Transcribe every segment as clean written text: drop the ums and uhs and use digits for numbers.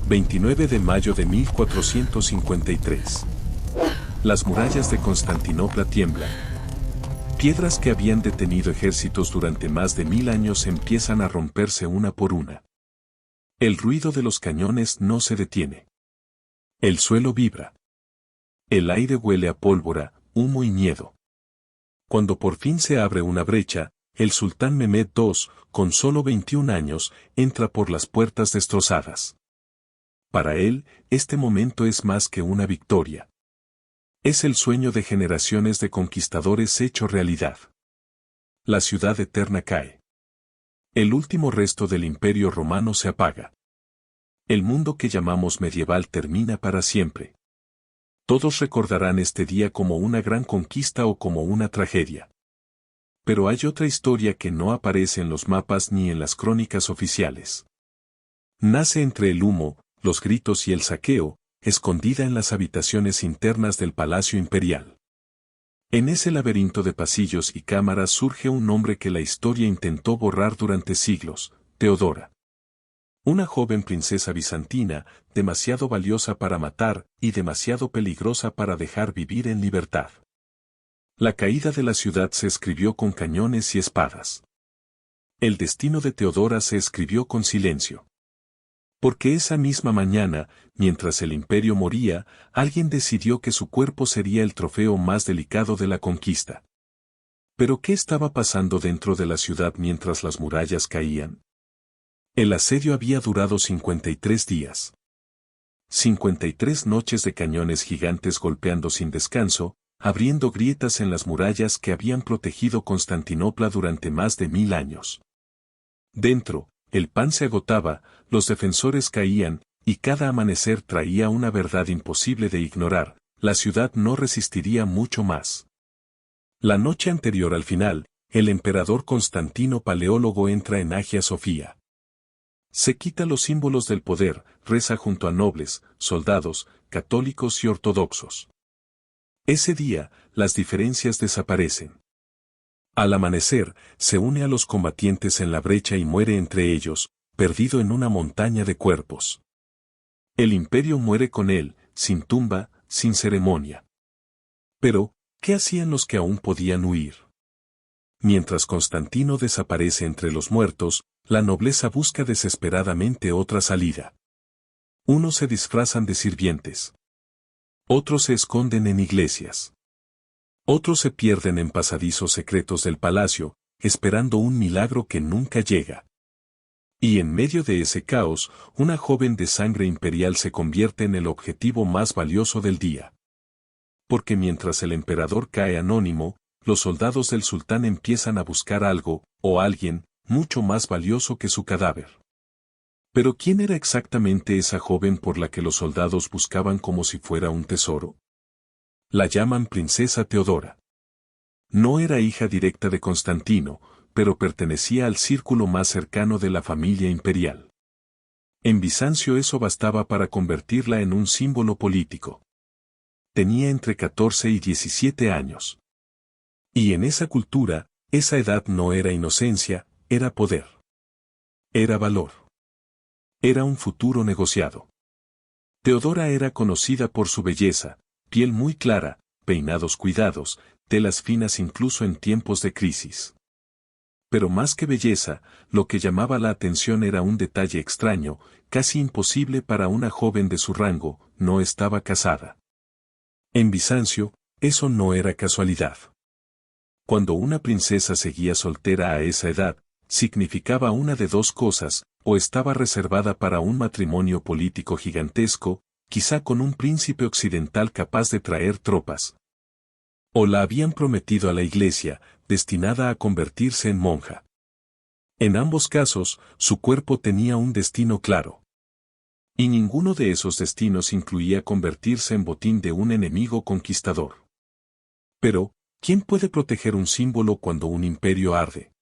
29 de mayo de 1453. Las murallas de Constantinopla tiemblan. Piedras que habían detenido ejércitos durante más de 1000 años empiezan a romperse una por una. El ruido de los cañones no se detiene. El suelo vibra. El aire huele a pólvora, humo y miedo. Cuando por fin se abre una brecha, el sultán Mehmed II, con solo 21 años, entra por las puertas destrozadas. Para él, este momento es más que una victoria. Es el sueño de generaciones de conquistadores hecho realidad. La ciudad eterna cae. El último resto del Imperio Romano se apaga. El mundo que llamamos medieval termina para siempre. Todos recordarán este día como una gran conquista o como una tragedia. Pero hay otra historia que no aparece en los mapas ni en las crónicas oficiales. Nace entre el humo, los gritos y el saqueo, escondida en las habitaciones internas del Palacio Imperial. En ese laberinto de pasillos y cámaras surge un nombre que la historia intentó borrar durante siglos, Teodora. Una joven princesa bizantina, demasiado valiosa para matar y demasiado peligrosa para dejar vivir en libertad. La caída de la ciudad se escribió con cañones y espadas. El destino de Teodora se escribió con silencio. Porque esa misma mañana, mientras el imperio moría, alguien decidió que su cuerpo sería el trofeo más delicado de la conquista. ¿Pero qué estaba pasando dentro de la ciudad mientras las murallas caían? El asedio había durado 53 días. 53 noches de cañones gigantes golpeando sin descanso, abriendo grietas en las murallas que habían protegido Constantinopla durante más de 1000 años. Dentro, el pan se agotaba, los defensores caían, y cada amanecer traía una verdad imposible de ignorar: la ciudad no resistiría mucho más. La noche anterior al final, el emperador Constantino Paleólogo entra en Hagia Sofía. Se quita los símbolos del poder, reza junto a nobles, soldados, católicos y ortodoxos. Ese día, las diferencias desaparecen. Al amanecer, se une a los combatientes en la brecha y muere entre ellos, perdido en una montaña de cuerpos. El imperio muere con él, sin tumba, sin ceremonia. Pero, ¿qué hacían los que aún podían huir? Mientras Constantino desaparece entre los muertos, la nobleza busca desesperadamente otra salida. Unos se disfrazan de sirvientes. Otros se esconden en iglesias. Otros se pierden en pasadizos secretos del palacio, esperando un milagro que nunca llega. Y en medio de ese caos, una joven de sangre imperial se convierte en el objetivo más valioso del día. Porque mientras el emperador cae anónimo, los soldados del sultán empiezan a buscar algo, o alguien, mucho más valioso que su cadáver. Pero ¿quién era exactamente esa joven por la que los soldados buscaban como si fuera un tesoro? La llaman Princesa Teodora. No era hija directa de Constantino, pero pertenecía al círculo más cercano de la familia imperial. En Bizancio eso bastaba para convertirla en un símbolo político. Tenía entre 14 y 17 años. Y en esa cultura, esa edad no era inocencia, era poder. Era valor. Era un futuro negociado. Teodora era conocida por su belleza, piel muy clara, peinados cuidados, telas finas incluso en tiempos de crisis. Pero más que belleza, lo que llamaba la atención era un detalle extraño, casi imposible para una joven de su rango: no estaba casada. En Bizancio, eso no era casualidad. Cuando una princesa seguía soltera a esa edad, significaba una de dos cosas: o estaba reservada para un matrimonio político gigantesco, quizá con un príncipe occidental capaz de traer tropas. O la habían prometido a la iglesia, destinada a convertirse en monja. En ambos casos, su cuerpo tenía un destino claro. Y ninguno de esos destinos incluía convertirse en botín de un enemigo conquistador. Pero, ¿quién puede proteger un símbolo cuando un imperio arde?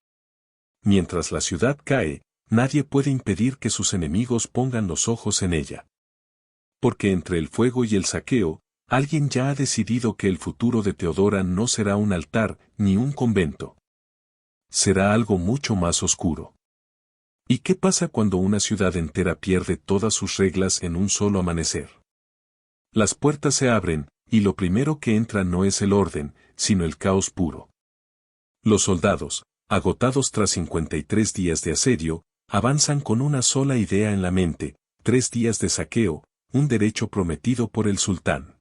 Mientras la ciudad cae, nadie puede impedir que sus enemigos pongan los ojos en ella. Porque entre el fuego y el saqueo, alguien ya ha decidido que el futuro de Teodora no será un altar ni un convento. Será algo mucho más oscuro. ¿Y qué pasa cuando una ciudad entera pierde todas sus reglas en un solo amanecer? Las puertas se abren, y lo primero que entra no es el orden, sino el caos puro. Los soldados, agotados tras 53 días de asedio, avanzan con una sola idea en la mente: 3 días de saqueo, un derecho prometido por el sultán.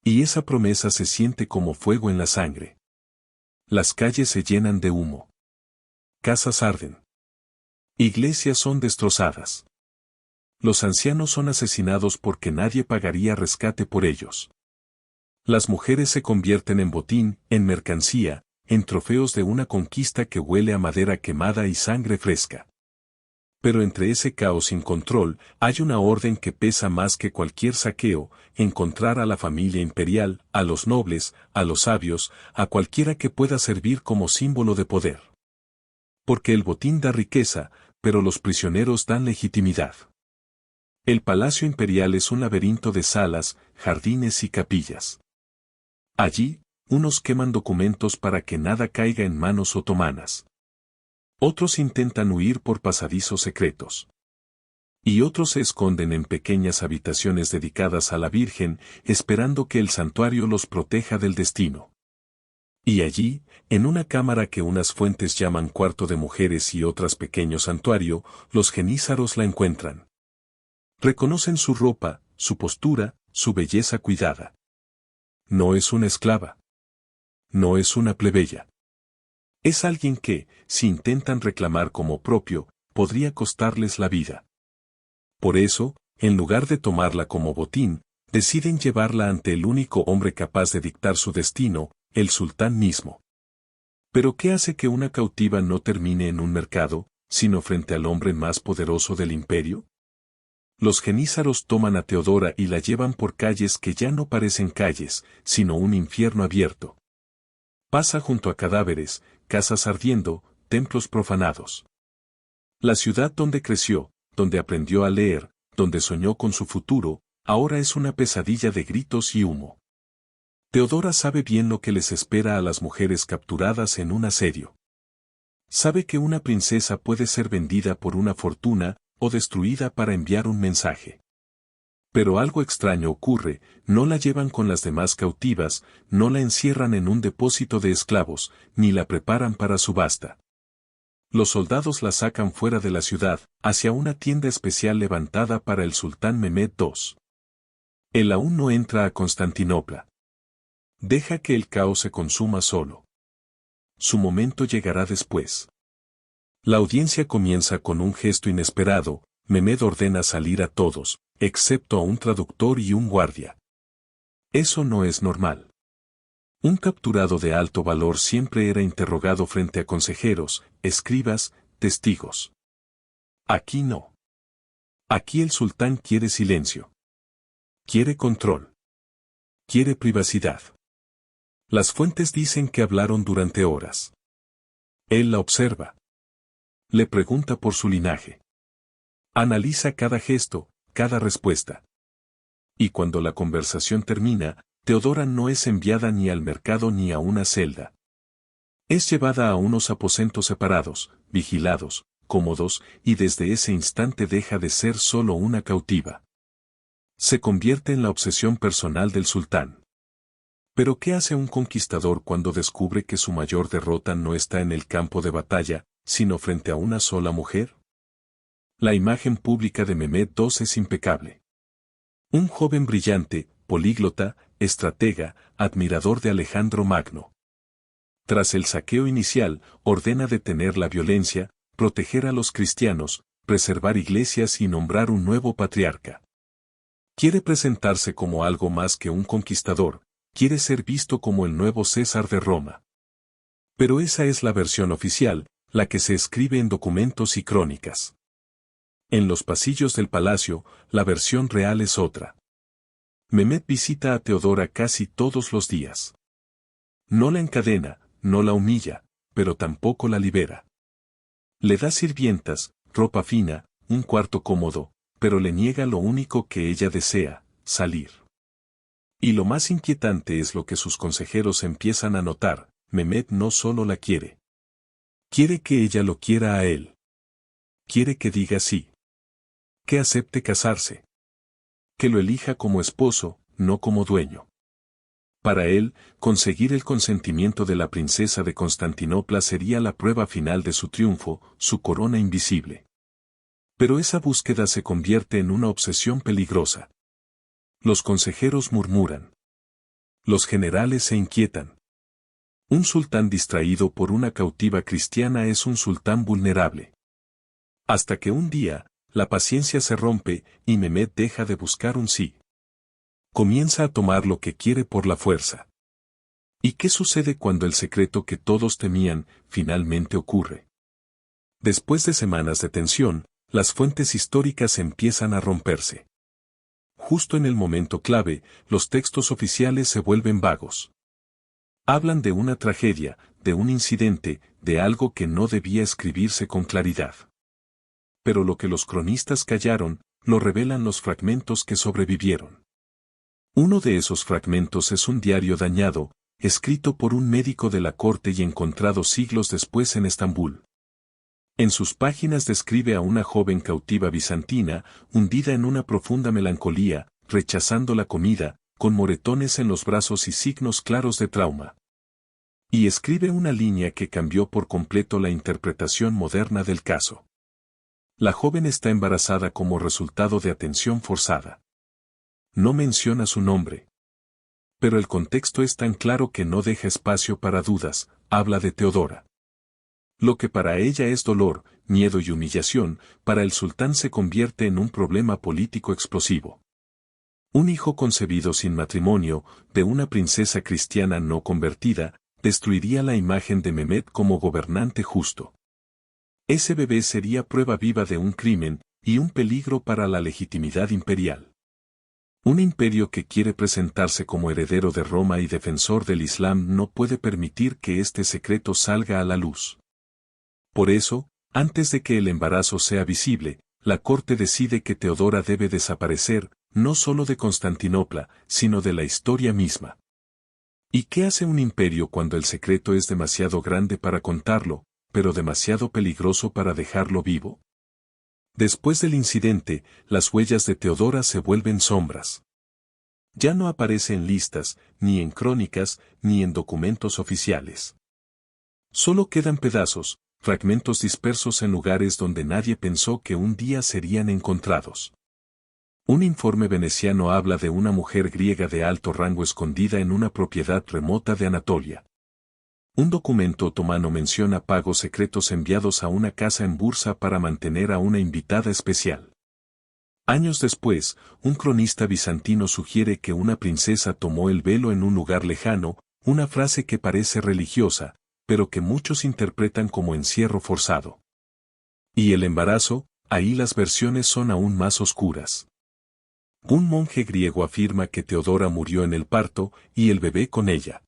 Y esa promesa se siente como fuego en la sangre. Las calles se llenan de humo. Casas arden. Iglesias son destrozadas. Los ancianos son asesinados porque nadie pagaría rescate por ellos. Las mujeres se convierten en botín, en mercancía, en trofeos de una conquista que huele a madera quemada y sangre fresca. Pero entre ese caos sin control, hay una orden que pesa más que cualquier saqueo: encontrar a la familia imperial, a los nobles, a los sabios, a cualquiera que pueda servir como símbolo de poder. Porque el botín da riqueza, pero los prisioneros dan legitimidad. El palacio imperial es un laberinto de salas, jardines y capillas. Allí, unos queman documentos para que nada caiga en manos otomanas. Otros intentan huir por pasadizos secretos. Y otros se esconden en pequeñas habitaciones dedicadas a la Virgen, esperando que el santuario los proteja del destino. Y allí, en una cámara que unas fuentes llaman cuarto de mujeres y otras pequeño santuario, los genízaros la encuentran. Reconocen su ropa, su postura, su belleza cuidada. No es una esclava. No es una plebeya. Es alguien que, si intentan reclamar como propio, podría costarles la vida. Por eso, en lugar de tomarla como botín, deciden llevarla ante el único hombre capaz de dictar su destino, el sultán mismo. Pero ¿qué hace que una cautiva no termine en un mercado, sino frente al hombre más poderoso del imperio? Los genízaros toman a Teodora y la llevan por calles que ya no parecen calles, sino un infierno abierto. Pasa junto a cadáveres, casas ardiendo, templos profanados. La ciudad donde creció, donde aprendió a leer, donde soñó con su futuro, ahora es una pesadilla de gritos y humo. Teodora sabe bien lo que les espera a las mujeres capturadas en un asedio. Sabe que una princesa puede ser vendida por una fortuna, o destruida para enviar un mensaje. Pero algo extraño ocurre: no la llevan con las demás cautivas, no la encierran en un depósito de esclavos, ni la preparan para subasta. Los soldados la sacan fuera de la ciudad, hacia una tienda especial levantada para el sultán Mehmed II. Él aún no entra a Constantinopla. Deja que el caos se consuma solo. Su momento llegará después. La audiencia comienza con un gesto inesperado: Mehmed ordena salir a todos, excepto a un traductor y un guardia. Eso no es normal. Un capturado de alto valor siempre era interrogado frente a consejeros, escribas, testigos. Aquí no. Aquí el sultán quiere silencio. Quiere control. Quiere privacidad. Las fuentes dicen que hablaron durante horas. Él la observa. Le pregunta por su linaje. Analiza cada gesto, cada respuesta. Y cuando la conversación termina, Teodora no es enviada ni al mercado ni a una celda. Es llevada a unos aposentos separados, vigilados, cómodos, y desde ese instante deja de ser solo una cautiva. Se convierte en la obsesión personal del sultán. Pero ¿qué hace un conquistador cuando descubre que su mayor derrota no está en el campo de batalla, sino frente a una sola mujer? La imagen pública de Mehmed II es impecable. Un joven brillante, políglota, estratega, admirador de Alejandro Magno. Tras el saqueo inicial, ordena detener la violencia, proteger a los cristianos, preservar iglesias y nombrar un nuevo patriarca. Quiere presentarse como algo más que un conquistador, quiere ser visto como el nuevo César de Roma. Pero esa es la versión oficial, la que se escribe en documentos y crónicas. En los pasillos del palacio, la versión real es otra. Mehmed visita a Teodora casi todos los días. No la encadena, no la humilla, pero tampoco la libera. Le da sirvientas, ropa fina, un cuarto cómodo, pero le niega lo único que ella desea: salir. Y lo más inquietante es lo que sus consejeros empiezan a notar: Mehmed no solo la quiere. Quiere que ella lo quiera a él. Quiere que diga sí. Que acepte casarse. Que lo elija como esposo, no como dueño. Para él, conseguir el consentimiento de la princesa de Constantinopla sería la prueba final de su triunfo, su corona invisible. Pero esa búsqueda se convierte en una obsesión peligrosa. Los consejeros murmuran. Los generales se inquietan. Un sultán distraído por una cautiva cristiana es un sultán vulnerable. Hasta que un día, la paciencia se rompe y Mehmed deja de buscar un sí. Comienza a tomar lo que quiere por la fuerza. ¿Y qué sucede cuando el secreto que todos temían finalmente ocurre? Después de semanas de tensión, las fuentes históricas empiezan a romperse. Justo en el momento clave, los textos oficiales se vuelven vagos. Hablan de una tragedia, de un incidente, de algo que no debía escribirse con claridad. Pero lo que los cronistas callaron, lo revelan los fragmentos que sobrevivieron. Uno de esos fragmentos es un diario dañado, escrito por un médico de la corte y encontrado siglos después en Estambul. En sus páginas describe a una joven cautiva bizantina, hundida en una profunda melancolía, rechazando la comida, con moretones en los brazos y signos claros de trauma. Y escribe una línea que cambió por completo la interpretación moderna del caso. La joven está embarazada como resultado de atención forzada. No menciona su nombre. Pero el contexto es tan claro que no deja espacio para dudas, habla de Teodora. Lo que para ella es dolor, miedo y humillación, para el sultán se convierte en un problema político explosivo. Un hijo concebido sin matrimonio, de una princesa cristiana no convertida, destruiría la imagen de Mehmed como gobernante justo. Ese bebé sería prueba viva de un crimen, y un peligro para la legitimidad imperial. Un imperio que quiere presentarse como heredero de Roma y defensor del Islam no puede permitir que este secreto salga a la luz. Por eso, antes de que el embarazo sea visible, la corte decide que Teodora debe desaparecer, no solo de Constantinopla, sino de la historia misma. ¿Y qué hace un imperio cuando el secreto es demasiado grande para contarlo, pero demasiado peligroso para dejarlo vivo? Después del incidente, las huellas de Teodora se vuelven sombras. Ya no aparece en listas, ni en crónicas, ni en documentos oficiales. Solo quedan pedazos, fragmentos dispersos en lugares donde nadie pensó que un día serían encontrados. Un informe veneciano habla de una mujer griega de alto rango escondida en una propiedad remota de Anatolia. Un documento otomano menciona pagos secretos enviados a una casa en Bursa para mantener a una invitada especial. Años después, un cronista bizantino sugiere que una princesa tomó el velo en un lugar lejano, una frase que parece religiosa, pero que muchos interpretan como encierro forzado. Y el embarazo, ahí las versiones son aún más oscuras. Un monje griego afirma que Teodora murió en el parto, y el bebé con ella.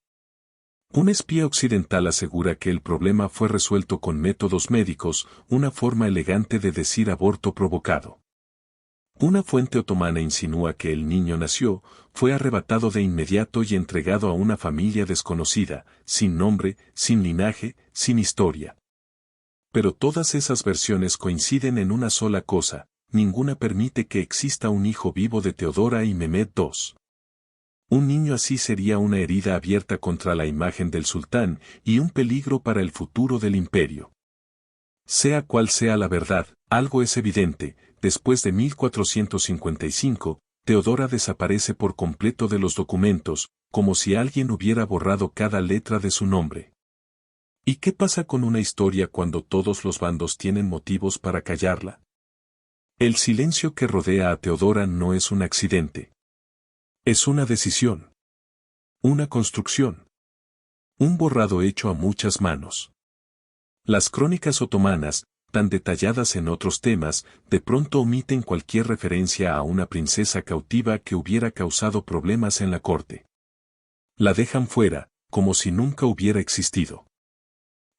Un espía occidental asegura que el problema fue resuelto con métodos médicos, una forma elegante de decir aborto provocado. Una fuente otomana insinúa que el niño nació, fue arrebatado de inmediato y entregado a una familia desconocida, sin nombre, sin linaje, sin historia. Pero todas esas versiones coinciden en una sola cosa, ninguna permite que exista un hijo vivo de Teodora y Mehmed II. Un niño así sería una herida abierta contra la imagen del sultán y un peligro para el futuro del imperio. Sea cual sea la verdad, algo es evidente, después de 1455, Teodora desaparece por completo de los documentos, como si alguien hubiera borrado cada letra de su nombre. ¿Y qué pasa con una historia cuando todos los bandos tienen motivos para callarla? El silencio que rodea a Teodora no es un accidente. Es una decisión. Una construcción. Un borrado hecho a muchas manos. Las crónicas otomanas, tan detalladas en otros temas, de pronto omiten cualquier referencia a una princesa cautiva que hubiera causado problemas en la corte. La dejan fuera, como si nunca hubiera existido.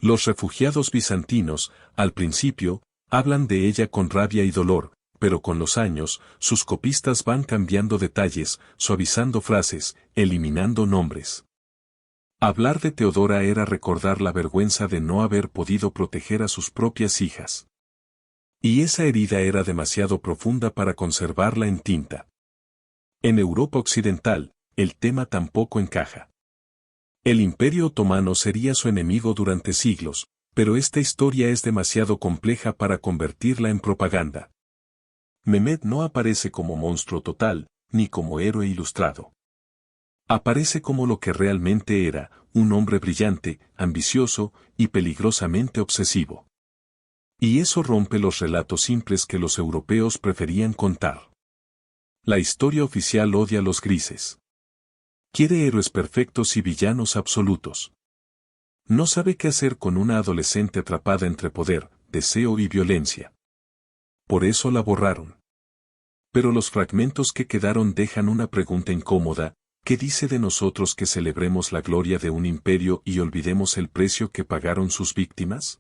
Los refugiados bizantinos, al principio, hablan de ella con rabia y dolor, pero con los años, sus copistas van cambiando detalles, suavizando frases, eliminando nombres. Hablar de Teodora era recordar la vergüenza de no haber podido proteger a sus propias hijas. Y esa herida era demasiado profunda para conservarla en tinta. En Europa Occidental, el tema tampoco encaja. El Imperio Otomano sería su enemigo durante siglos, pero esta historia es demasiado compleja para convertirla en propaganda. Mehmed no aparece como monstruo total, ni como héroe ilustrado. Aparece como lo que realmente era, un hombre brillante, ambicioso y peligrosamente obsesivo. Y eso rompe los relatos simples que los europeos preferían contar. La historia oficial odia los grises. Quiere héroes perfectos y villanos absolutos. No sabe qué hacer con una adolescente atrapada entre poder, deseo y violencia. Por eso la borraron. Pero los fragmentos que quedaron dejan una pregunta incómoda: ¿qué dice de nosotros que celebremos la gloria de un imperio y olvidemos el precio que pagaron sus víctimas?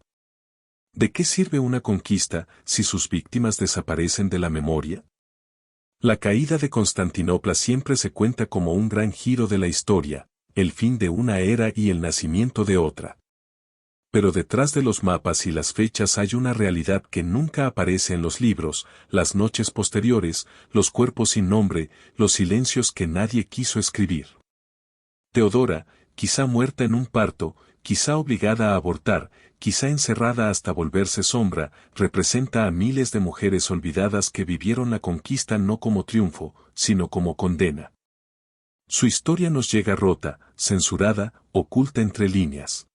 ¿De qué sirve una conquista si sus víctimas desaparecen de la memoria? La caída de Constantinopla siempre se cuenta como un gran giro de la historia, el fin de una era y el nacimiento de otra. Pero detrás de los mapas y las fechas hay una realidad que nunca aparece en los libros: las noches posteriores, los cuerpos sin nombre, los silencios que nadie quiso escribir. Teodora, quizá muerta en un parto, quizá obligada a abortar, quizá encerrada hasta volverse sombra, representa a miles de mujeres olvidadas que vivieron la conquista no como triunfo, sino como condena. Su historia nos llega rota, censurada, oculta entre líneas.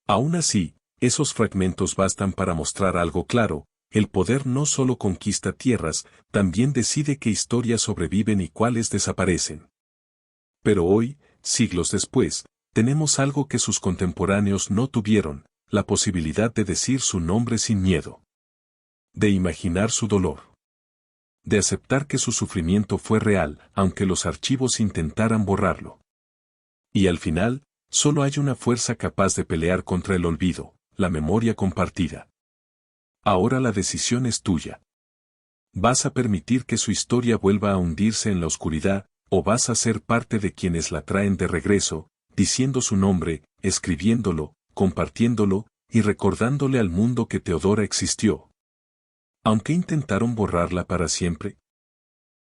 Aún así, esos fragmentos bastan para mostrar algo claro: el poder no solo conquista tierras, también decide qué historias sobreviven y cuáles desaparecen. Pero hoy, siglos después, tenemos algo que sus contemporáneos no tuvieron: la posibilidad de decir su nombre sin miedo. De imaginar su dolor. De aceptar que su sufrimiento fue real, aunque los archivos intentaran borrarlo. Y al final, solo hay una fuerza capaz de pelear contra el olvido: la memoria compartida. Ahora la decisión es tuya. ¿Vas a permitir que su historia vuelva a hundirse en la oscuridad, o vas a ser parte de quienes la traen de regreso, diciendo su nombre, escribiéndolo, compartiéndolo, y recordándole al mundo que Teodora existió? Aunque intentaron borrarla para siempre,